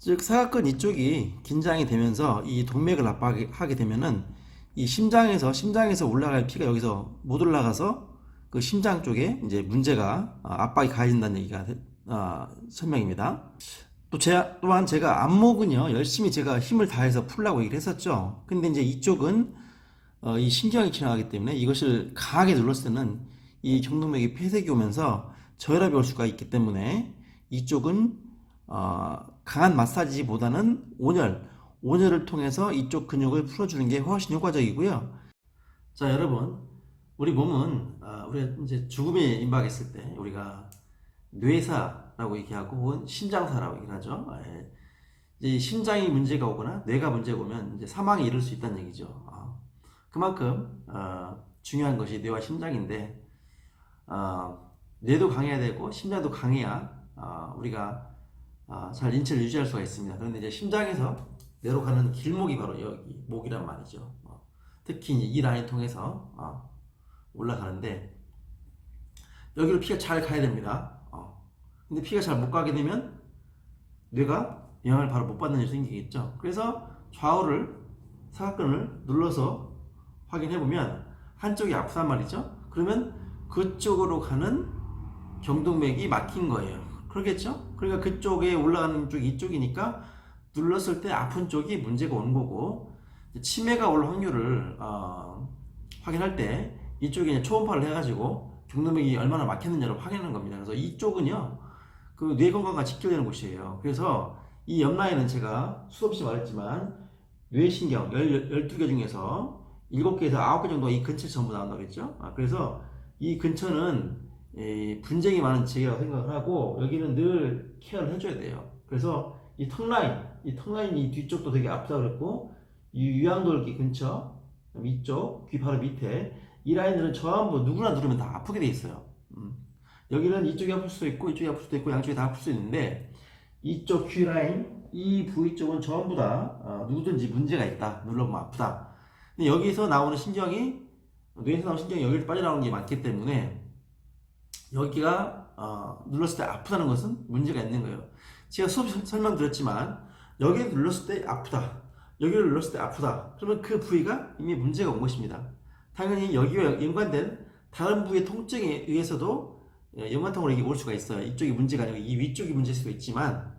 즉 사각근 이쪽이 긴장이 되면서 이 동맥을 압박하게 되면은 이 심장에서 올라갈 피가 여기서 못 올라가서 그 심장 쪽에 이제 문제가 압박이 가해진다는 얘기가 설명입니다. 또한 제가 안목은요 열심히 제가 힘을 다해서 풀라고 얘기를 했었죠. 근데 이제 이쪽은 이 신경이 지나가기 때문에 이것을 강하게 눌렀을 때는 이 경동맥이 폐색이 오면서 저혈압이 올 수가 있기 때문에 이쪽은 강한 마사지보다는 온열을 통해서 이쪽 근육을 풀어주는 게 훨씬 효과적이고요. 자, 여러분, 우리 몸은 우리가 이제 죽음에 임박했을 때 우리가 뇌사라고 얘기하고 혹은 심장사라고 얘기하죠. 이제 심장이 문제가 오거나 뇌가 문제가 오면 이제 사망에 이를 수 있다는 얘기죠. 그만큼 중요한 것이 뇌와 심장인데 뇌도 강해야 되고 심장도 강해야 우리가 잘 인체를 유지할 수가 있습니다. 그런데 이제 심장에서 뇌로 가는 길목이 바로 여기 목이란 말이죠. 특히 이 라인 통해서 올라가는데 여기로 피가 잘 가야 됩니다. 근데 피가 잘 못 가게 되면 뇌가 영향을 바로 못 받는 일이 생기겠죠. 그래서 좌우를 사각근을 눌러서 확인해 보면 한쪽이 아프단 말이죠. 그러면 그쪽으로 가는 경동맥이 막힌 거예요. 그러겠죠? 그러니까 그쪽에 올라가는 쪽이 이쪽이니까 눌렀을 때 아픈 쪽이 문제가 오는 거고, 치매가 올 확률을 확인할 때 이쪽에 초음파를 해가지고 경동맥이 얼마나 막혔느냐를 확인하는 겁니다. 그래서 이쪽은요 그 뇌 건강과 직결되는 곳이에요. 그래서 이 옆 라인은 제가 수없이 말했지만 뇌신경 12개 중에서 7개에서 9개 정도 이 근처에 전부 나온다고 했죠. 그래서 이 근처는 분쟁이 많은 지역이라고 생각을 하고 여기는 늘 케어를 해줘야 돼요. 그래서 이 턱라인 이 뒤쪽도 되게 아프다고 그랬고 이 유양돌기 근처 이쪽 귀 바로 밑에 이 라인들은 전부 누구나 누르면 다 아프게 돼 있어요. 여기는 이쪽이 아플 수도 있고 이쪽이 아플 수도 있고 양쪽이 다 아플 수 있는데 이쪽 귀 라인 이 부위 쪽은 전부 다 누구든지 문제가 있다, 눌러보면 아프다. 근데 여기서 나오는 신경이 뇌에서 나오는 신경이 여기로 빠져나오는 게 많기 때문에 여기가 눌렀을 때 아프다는 것은 문제가 있는 거예요. 제가 수업 설명드렸지만 여기를 눌렀을 때 아프다, 여기를 눌렀을 때 아프다, 그러면 그 부위가 이미 문제가 온 것입니다. 당연히 여기와 연관된 다른 부위의 통증에 의해서도 연관통으로 이게 올 수가 있어요. 이쪽이 문제가 아니고 이 위쪽이 문제일 수도 있지만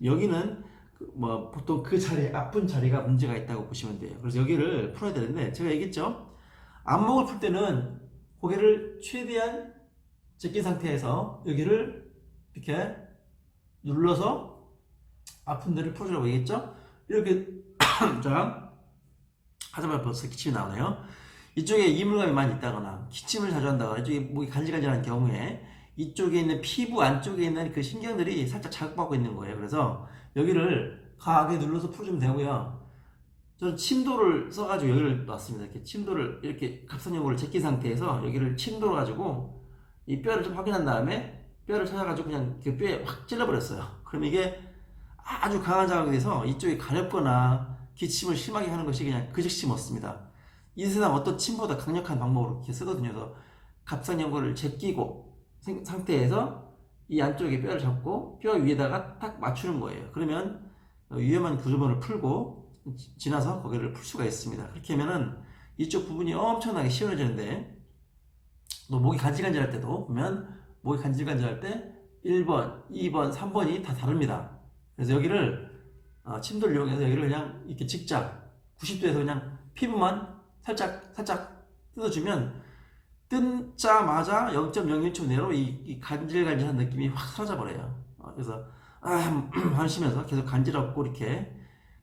여기는 보통 그 자리에 아픈 자리가 문제가 있다고 보시면 돼요. 그래서 여기를 풀어야 되는데 제가 얘기했죠. 안목을 풀 때는 고개를 최대한 제낀 상태에서 여기를 이렇게 눌러서 아픈 데를 풀어주라고 얘기했죠. 이렇게 자 하자마자 벌써 기침이 나오네요. 이쪽에 이물감이 많이 있다거나 기침을 자주 한다거나 이쪽에 목이 간질간질한 경우에 이쪽에 있는 피부 안쪽에 있는 그 신경들이 살짝 자극받고 있는 거예요. 그래서 여기를 강하게 눌러서 풀어주면 되고요. 저는 침도를 써가지고 여기를 놨습니다. 이렇게 침도를 이렇게 갑선형으로 제낀 상태에서 여기를 침도로 가지고 이 뼈를 좀 확인한 다음에 뼈를 찾아가지고 그냥 그 뼈에 확 찔러버렸어요. 그럼 이게 아주 강한 자극이 돼서 이쪽이 가렵거나 기침을 심하게 하는 것이 그냥 그 즉시 멎습니다. 이 세상 어떤 침보다 강력한 방법으로 이렇게 쓰거든요. 그래서 갑상연골을 제끼고 상태에서 이 안쪽에 뼈를 잡고 뼈 위에다가 딱 맞추는 거예요. 그러면 위험한 구조본을 풀고 지나서 거기를 풀 수가 있습니다. 그렇게 하면은 이쪽 부분이 엄청나게 시원해지는데 또 목이 간질간질할 때도 보면 목이 간질간질할 때 1번, 2번, 3번이 다 다릅니다. 그래서 여기를 침도를 이용해서 여기를 그냥 이렇게 직자 90도에서 그냥 피부만 살짝 뜯어주면 뜯자마자 0.01초 내로 이 간질간질한 느낌이 확 사라져버려요. 그래서 하시면서 계속 간지럽고 이렇게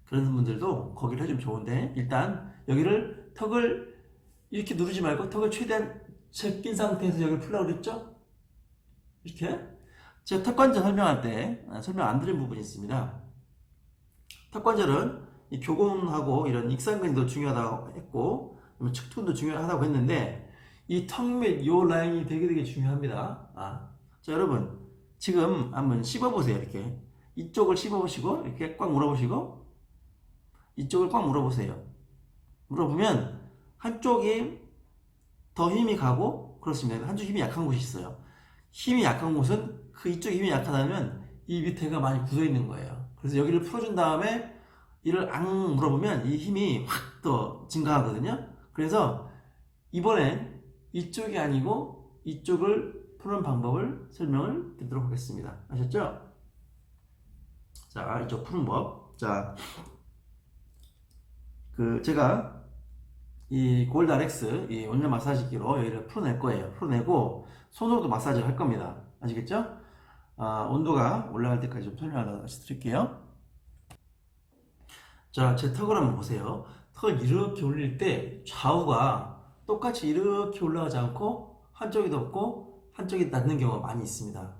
그런 분들도 거기를 해주면 좋은데 일단 여기를 턱을 이렇게 누르지 말고 턱을 최대한 제낀 상태에서 여기를 풀라고 그랬죠? 이렇게 제가 턱관절 설명할 때 설명 안 드린 부분이 있습니다. 턱관절은 이 교공하고 이런 익상근도 중요하다고 했고 측근도 중요하다고 했는데 이 턱 및 요 라인이 되게 중요합니다. 자 여러분 지금 한번 씹어보세요. 이렇게 이쪽을 씹어보시고 이렇게 꽉 물어보시고 이쪽을 꽉 물어보세요. 물어보면 한쪽이 더 힘이 가고 그렇습니다. 한쪽 힘이 약한 곳이 있어요. 힘이 약한 곳은 그 이쪽 힘이 약하다면 이 밑에가 많이 굳어 있는 거예요. 그래서 여기를 풀어준 다음에 이를 앙 물어보면 이 힘이 확 더 증가하거든요. 그래서 이번엔 이쪽이 아니고 이쪽을 푸는 방법을 설명을 드리도록 하겠습니다. 아셨죠? 자, 이쪽 푸는 법. 자, 제가 이 골드 RX 이 온열 마사지기로 여기를 풀어낼 거예요. 풀어내고 손으로도 마사지를 할 겁니다. 아시겠죠? 온도가 올라갈 때까지 좀 설명을 다시 드릴게요. 자, 제 턱을 한번 보세요. 턱을 이렇게 올릴 때 좌우가 똑같이 이렇게 올라가지 않고 한쪽이 덮고 한쪽이 닿는 경우가 많이 있습니다.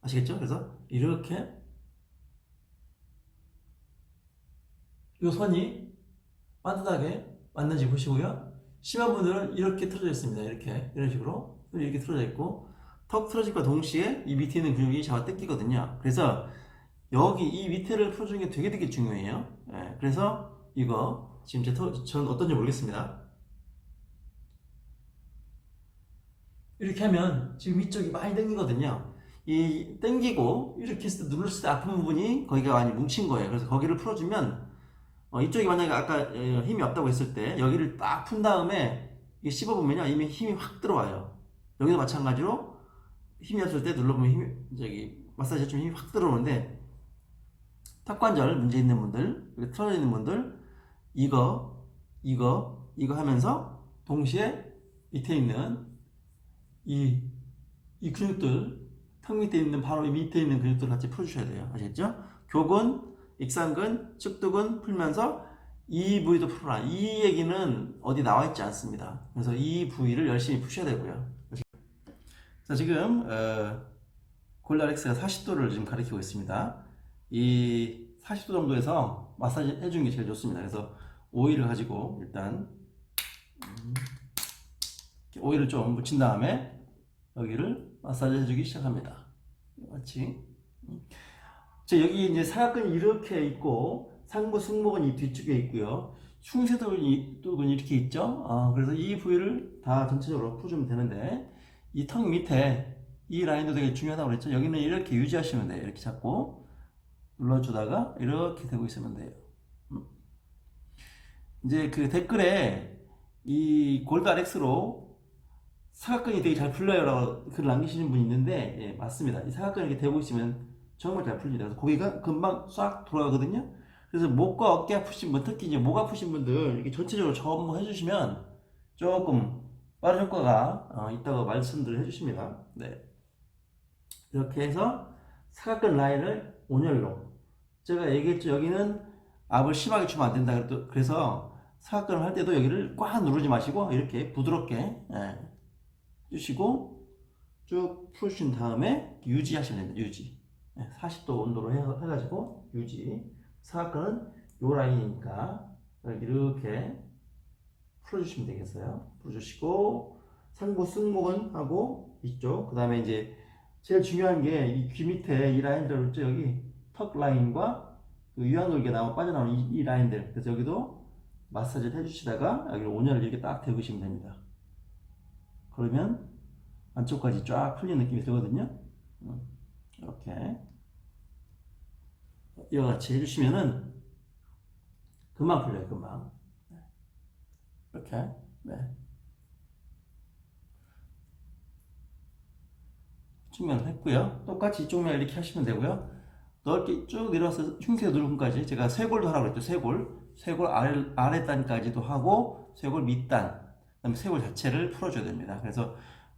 아시겠죠? 그래서 이렇게 이 선이 반듯하게 맞는지 보시고요. 심한 분들은 이렇게 틀어져 있습니다. 이렇게 이런 식으로 이렇게 틀어져 있고 턱 틀어짐과 동시에 이 밑에 있는 근육이 잡아 당기거든요. 그래서 여기 이 밑에를 풀어주는 게 되게 중요해요. 예, 그래서 이거 지금 저는 어떤지 모르겠습니다. 이렇게 하면 지금 이쪽이 많이 당기거든요. 이 당기고 이렇게 했을 때 눌렀을 때 아픈 부분이 거기가 많이 뭉친 거예요. 그래서 거기를 풀어주면 이쪽이 만약에 아까 힘이 없다고 했을 때 여기를 딱 푼 다음에 이게 씹어보면요 이미 힘이 확 들어와요. 여기도 마찬가지로 힘이 없을 때 눌러보면 마사지 해주면 힘이 확 들어오는데 턱관절 문제 있는 분들, 여기 틀어져 있는 분들 이거 하면서 동시에 밑에 있는 이 근육들 턱 밑에 있는 바로 이 밑에 있는 근육들 같이 풀어주셔야 돼요. 아시겠죠? 교근, 익상근, 측두근 풀면서 이 부위도 풀어라. 이 얘기는 어디 나와 있지 않습니다. 그래서 이 부위를 열심히 푸셔야 되고요. 자, 지금 골드 RX가 40도를 지금 가리키고 있습니다. 이 40도 정도에서 마사지 해주는 게 제일 좋습니다. 그래서 오일을 가지고 일단 오일을 좀 묻힌 다음에 여기를 마사지 해주기 시작합니다. 같이. 여기 이제 사각근이 이렇게 있고 상부 승모근이 이 뒤쪽에 있고요. 흉쇄도근이 이렇게 있죠. 그래서 이 부위를 다 전체적으로 풀어주면 되는데 이 턱 밑에 이 라인도 되게 중요하다고 그랬죠. 여기는 이렇게 유지하시면 돼요. 이렇게 잡고 눌러주다가 이렇게 되고 있으면 돼요. 이제 그 댓글에 이 골드 RX로 사각근이 되게 잘 풀려요라고 글을 남기시는 분이 있는데 예, 맞습니다. 이 사각근이 이렇게 되고 있으면 정말 잘 풀립니다. 그래서 고개가 금방 싹 돌아가거든요. 그래서 목과 어깨 아프신 분, 특히 이제 목 아프신 분들 이렇게 전체적으로 전부 해주시면 조금 빠른 효과가 있다고 말씀들을 해주십니다. 네. 이렇게 해서 사각근 라인을 온열로 제가 얘기했죠. 여기는 압을 심하게 주면 안 된다. 그래서 사각근을 할 때도 여기를 꽉 누르지 마시고 이렇게 부드럽게 해주시고 쭉 풀으신 다음에 유지하시면 됩니다. 유지. 40도 온도로 해가지고 유지. 사각근은 요 라인이니까 이렇게 풀어주시면 되겠어요. 풀어주시고 상부 승모근 하고 이쪽 그 다음에 이제 제일 중요한 게 이 귀 밑에 이 라인들 있죠. 여기 턱 라인과 그 유양골계 빠져나오는 이 라인들. 그래서 여기도 마사지를 해주시다가 여기 온열을 이렇게 딱 대보시면 됩니다. 그러면 안쪽까지 쫙 풀린 느낌이 들거든요. 이렇게 이와 같이 해주시면은 금방 풀려요. 금방. 이렇게. 네. 측면을 했고요. 똑같이 이쪽 면 이렇게 하시면 되고요. 넓게 쭉 내려와서 흉쇄 누르근까지 제가 쇄골도 하라고 했죠. 쇄골 아랫단까지도 하고 쇄골 밑단, 그다음에 쇄골 자체를 풀어줘야 됩니다. 그래서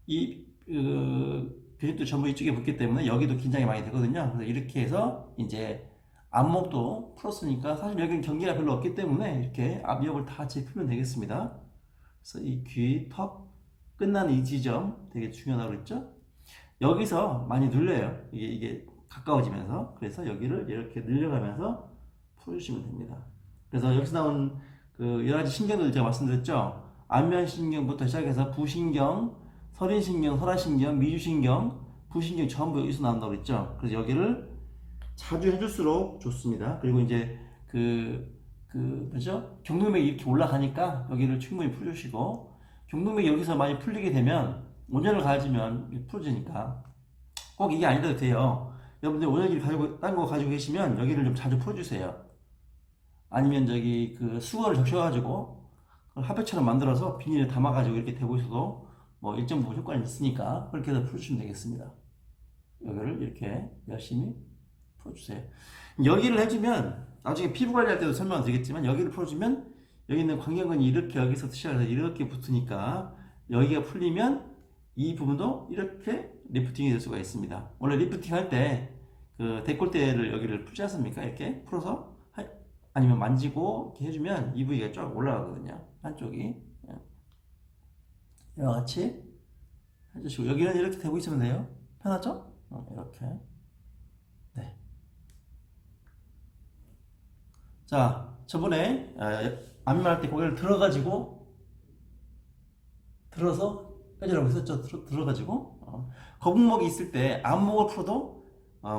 이 근육도 전부 이쪽에 붙기 때문에 여기도 긴장이 많이 되거든요. 그래서 이렇게 해서 이제 앞목도 풀었으니까 사실 여기는 경계가 별로 없기 때문에 이렇게 앞옆을 다 같이 풀면 되겠습니다. 그래서 이 귀, 턱 끝나는 이 지점 되게 중요하다고 그랬죠. 여기서 많이 눌려요. 이게 가까워지면서. 그래서 여기를 이렇게 늘려가면서 풀어주시면 됩니다. 그래서 여기서 나온 그 여러 가지 신경들 제가 말씀드렸죠. 안면신경부터 시작해서 부신경, 설인신경, 설화신경, 미주신경, 부신경 전부 여기서 나온다고 그랬죠. 그래서 여기를 자주 해줄수록 좋습니다. 그리고 이제 뭐죠? 경동맥이 이렇게 올라가니까 여기를 충분히 풀어주시고, 경동맥이 여기서 많이 풀리게 되면 온열을 가지면 풀어지니까 꼭 이게 아니라도 돼요. 여러분들 오일기를 가지고 딴 거 가지고 계시면 여기를 좀 자주 풀어주세요. 아니면 저기 그 수건을 적셔가지고 화폐처럼 만들어서 비닐에 담아가지고 이렇게 대고 있어도 뭐 일정 부분 효과는 있으니까 그렇게 해서 풀어주시면 되겠습니다. 여기를 이렇게 열심히 풀어주세요. 여기를 해주면 나중에 피부 관리할 때도 설명을 드리겠지만 여기를 풀어주면 여기 있는 광견근이 이렇게 여기서 시작해서 이렇게 붙으니까 여기가 풀리면 이 부분도 이렇게 리프팅이 될 수가 있습니다. 원래 리프팅 할 때 그 데콜테를 여기를 풀지 않습니까? 이렇게 풀어서 아니면 만지고 이렇게 해주면 이 부위가 쫙 올라가거든요. 한쪽이 이와 같이 해주시고 여기는 이렇게 대고 있으면 돼요. 편하죠? 이렇게. 네. 자, 저번에 안면할 때 고개를 들어가지고 들어서 빼주라고 했었죠. 들어가지고 거북목이 있을 때 안목을 풀어도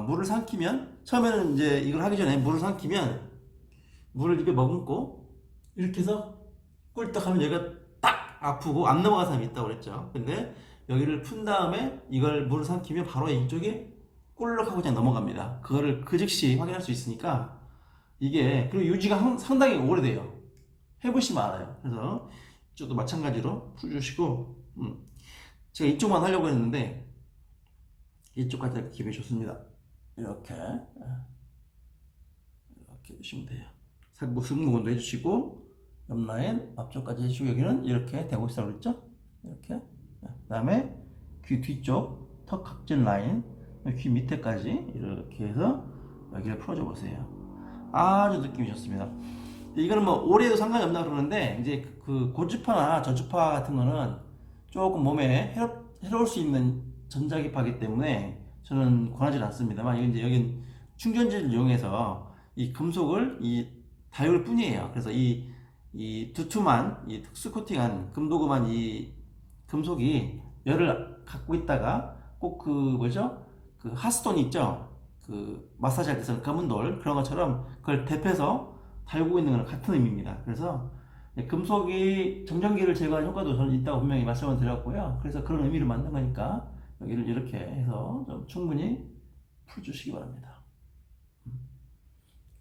물을 삼키면 처음에는 이제 이걸 하기 전에 물을 삼키면 물을 입에 머금고 이렇게 해서 꿀떡하면 여기가 딱 아프고 안 넘어가는 사람이 있다고 그랬죠. 근데 여기를 푼 다음에 이걸 물을 삼키면 바로 이쪽에 꿀럭하고 그냥 넘어갑니다. 그거를 그 즉시 확인할 수 있으니까 이게 그리고 유지가 상당히 오래돼요. 해보시면 알아요. 그래서 이쪽도 마찬가지로 풀어주시고 제가 이쪽만 하려고 했는데 이쪽까지 기분이 좋습니다. 이렇게 해주시면 돼요. 승모근도 해주시고 옆라인 앞쪽까지 해주시고 여기는 이렇게 대고 있다고 그랬죠? 이렇게 그 다음에 귀 뒤쪽 턱 각진 라인 귀 밑에까지 이렇게 해서 여기를 풀어줘 보세요. 아주 느낌이 좋습니다. 이거는 뭐 오래도 상관이 없나 그러는데 이제 그 고주파나 저주파 같은 거는 조금 몸에 해로울 수 있는 전자기파이기 때문에 저는 권하지 않습니다만 이제 여긴 충전지를 이용해서 이 금속을 이 다이올 뿐이에요. 그래서 이 두툼한 이 특수 코팅한 금도금한 이 금속이 열을 갖고 있다가 꼭 그 뭐죠? 그 핫스톤 있죠? 그 마사지 할 때 쓰는 검은 돌 그런 것처럼 그걸 대패서 달고 있는 거랑 같은 의미입니다. 그래서 금속이 정전기를 제거하는 효과도 저는 있다고 분명히 말씀을 드렸고요. 그래서 그런 의미를 만든 거니까 여기를 이렇게 해서 좀 충분히 풀어주시기 바랍니다.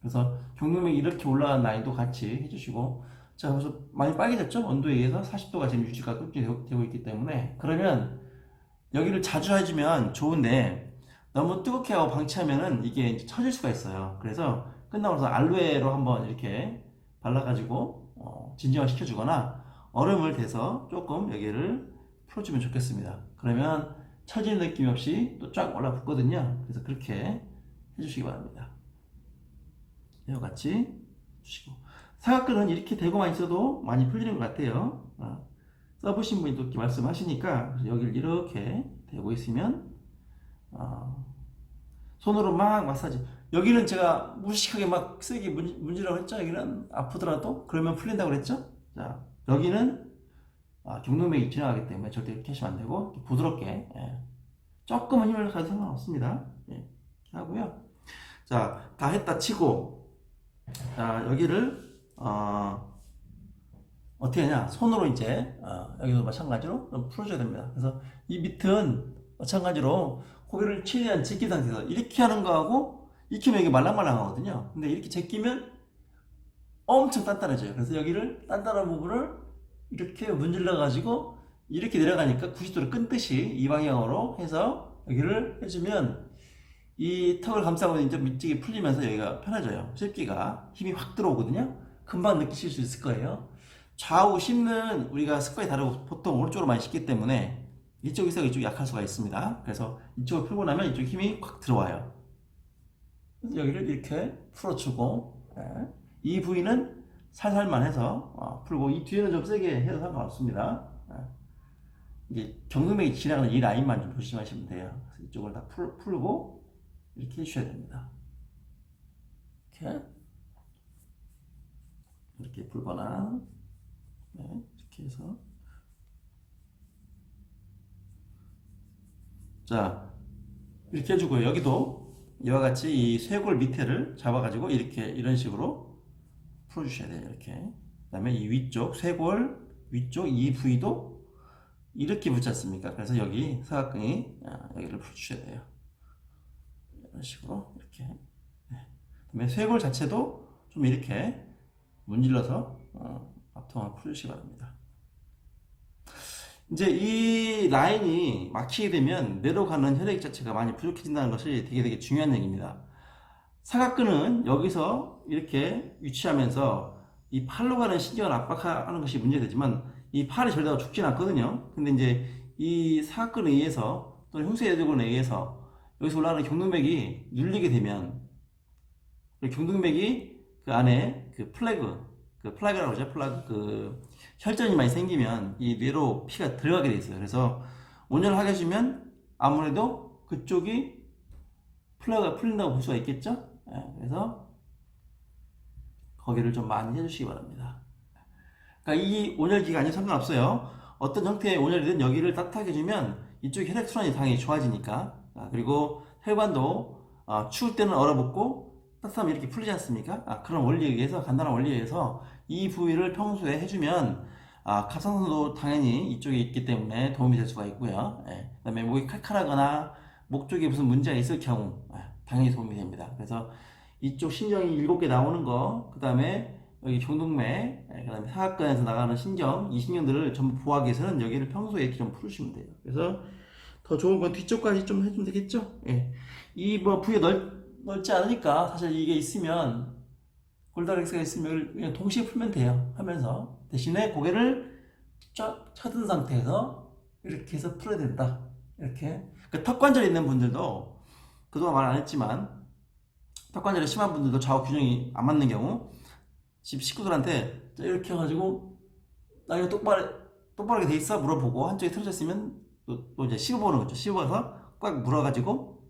그래서 경동맥이 이렇게 올라간 라인도 같이 해주시고 자 그래서 많이 빨개졌죠? 온도에 의해서 40도가 지금 유지가 되고 있기 때문에 그러면 여기를 자주 해주면 좋은데 너무 뜨겁게 하고 방치하면은 이게 이제 처질 수가 있어요. 그래서 끝나고 나서 알로에로 한번 이렇게 발라가지고 진정을 시켜주거나 얼음을 대서 조금 여기를 풀어주면 좋겠습니다. 그러면 처지는 느낌 없이 또 쫙 올라붙거든요. 그래서 그렇게 해주시기 바랍니다. 이와 같이 주시고 사각근은 이렇게 대고만 있어도 많이 풀리는 것 같아요. 써보신 분이 또 이렇게 말씀하시니까 여기를 이렇게 대고 있으면 손으로 막 마사지 여기는 제가 무식하게 막 세게 문지라고 했죠. 여기는 아프더라도 그러면 풀린다고 그랬죠. 자 여기는 경동맥이 지나가기 때문에 절대 이렇게 하시면 안 되고 부드럽게 조금은 힘을 가도 상관없습니다. 이렇게 하고요. 자 다 했다 치고 자 여기를 어떻게 하냐 손으로 이제 여기도 마찬가지로 좀 풀어줘야 됩니다. 그래서 이 밑은 마찬가지로 고개를 최대한 제낀 상태에서 이렇게 하는 거하고 익히면 이게 말랑말랑하거든요. 근데 이렇게 제끼면 엄청 단단해져요. 그래서 여기를 단단한 부분을 이렇게 문질러 가지고 이렇게 내려가니까 90도를 끈듯이 이 방향으로 해서 여기를 해주면 이 턱을 감싸고 이제 밑쪽이 풀리면서 여기가 편해져요. 씹기가 힘이 확 들어오거든요. 금방 느끼실 수 있을 거예요. 좌우 씹는 우리가 습관이 다르고 보통 오른쪽으로 많이 씹기 때문에 이쪽이 세고 이쪽이 약할 수가 있습니다. 그래서 이쪽을 풀고 나면 이쪽 힘이 확 들어와요. 그래서 여기를 이렇게 풀어주고 이 부위는 살살만 해서 풀고 이 뒤에는 좀 세게 해도 상관없습니다. 이게 경동맥이 지나가는 이 라인만 좀 조심하시면 돼요. 그래서 이쪽을 다 풀고 이렇게 해주셔야 됩니다. 이렇게 풀거나 이렇게 해서 자 이렇게 해주고요. 여기도 이와 같이 이 쇄골 밑에를 잡아가지고 이렇게 이런 식으로 풀어주셔야 돼요. 이렇게 그 다음에 이 위쪽 쇄골 위쪽 이 부위도 이렇게 붙지 않습니까? 그래서 여기 사각근이 여기를 풀어주셔야 돼요. 이런 식으로 이렇게. 네. 그다음에 쇄골 자체도 좀 이렇게 문질러서 앞통을 풀으시기 바랍니다. 이제 이 라인이 막히게 되면 뇌로 가는 혈액 자체가 많이 부족해진다는 것이 되게 중요한 얘기입니다. 사각근은 여기서 이렇게 위치하면서 이 팔로 가는 신경을 압박하는 것이 문제되지만 이 팔이 절대 죽진 않거든요. 근데 이제 이 사각근에 의해서 또는 흉쇄해적근에 의해서 여기서 올라가는 경동맥이 눌리게 되면 경동맥이 그 안에 그 플래그라고 그러죠. 플라그 혈전이 많이 생기면 이 뇌로 피가 들어가게 돼 있어요. 그래서 온열을 하게 해주면 아무래도 그쪽이 플라그가 풀린다고 볼 수가 있겠죠. 그래서 거기를 좀 많이 해주시기 바랍니다. 그러니까 이 온열 기간이 상관없어요. 어떤 형태의 온열이든 여기를 따뜻하게 해주면 이쪽 혈액순환이 당연히 좋아지니까. 그리고 혈관도 추울 때는 얼어붙고 따뜻하면 이렇게 풀리지 않습니까? 그런 원리에 의해서, 간단한 원리에 의해서 이 부위를 평소에 해주면 갑상선도 당연히 이쪽에 있기 때문에 도움이 될 수가 있고요. 그 다음에 목이 칼칼하거나 목 쪽에 무슨 문제가 있을 경우 당연히 도움이 됩니다. 그래서 이쪽 신경이 7개 나오는 거, 그 다음에 여기 경동맥, 그 다음에 사각근에서 나가는 신경, 이 신경들을 전부 보호하기 위해서는 여기를 평소에 이렇게 좀 풀으시면 돼요. 그래서 더 좋은 건 뒤쪽까지 좀 해주면 되겠죠? 이 뭐 부위가 넓지 않으니까 사실 이게 있으면 골다리엑스가 있으면 그냥 동시에 풀면 돼요. 하면서 대신에 고개를 쫙 쳐든 상태에서 이렇게 해서 풀어야 된다. 이렇게. 그 턱관절 있는 분들도 그동안 말 안 했지만 턱관절이 심한 분들도 좌우 균형이 안 맞는 경우 집 식구들한테 이렇게 해가지고 나 이거 똑바르게 돼 있어? 물어보고 한쪽이 틀어져 있으면 또 이제 씹어보는 거죠. 씹어서 꽉 물어가지고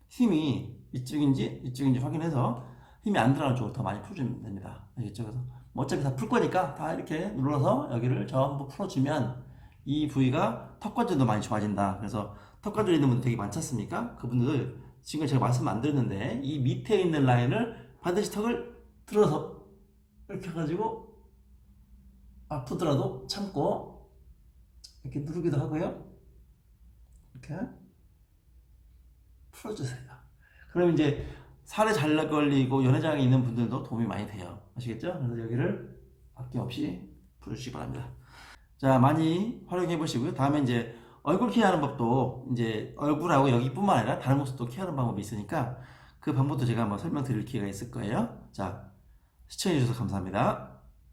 힘이 이쪽인지 확인해서 힘이 안 들어가는 쪽으로 더 많이 풀어주면 됩니다. 이쪽에서 뭐 어차피 다 풀 거니까 다 이렇게 눌러서 여기를 전부 풀어주면 이 부위가 턱관절도 많이 좋아진다. 그래서 턱관절 있는 분들 되게 많지 않습니까? 그분들 지금 제가 말씀 안 드렸는데 이 밑에 있는 라인을 반드시 턱을 들어서 이렇게 해가지고 아프더라도 참고 이렇게 누르기도 하고요. 이렇게 풀어주세요. 그럼 이제 살에 잘 걸리고 연회장이 있는 분들도 도움이 많이 돼요. 아시겠죠? 그래서 여기를 아낌없이 풀어주시기 바랍니다. 자, 많이 활용해 보시고요. 다음에 이제 얼굴 케어하는 법도 이제 얼굴하고 여기뿐만 아니라 다른 곳도 케어하는 방법이 있으니까 그 방법도 제가 한번 설명드릴 기회가 있을 거예요. 자, 시청해 주셔서 감사합니다.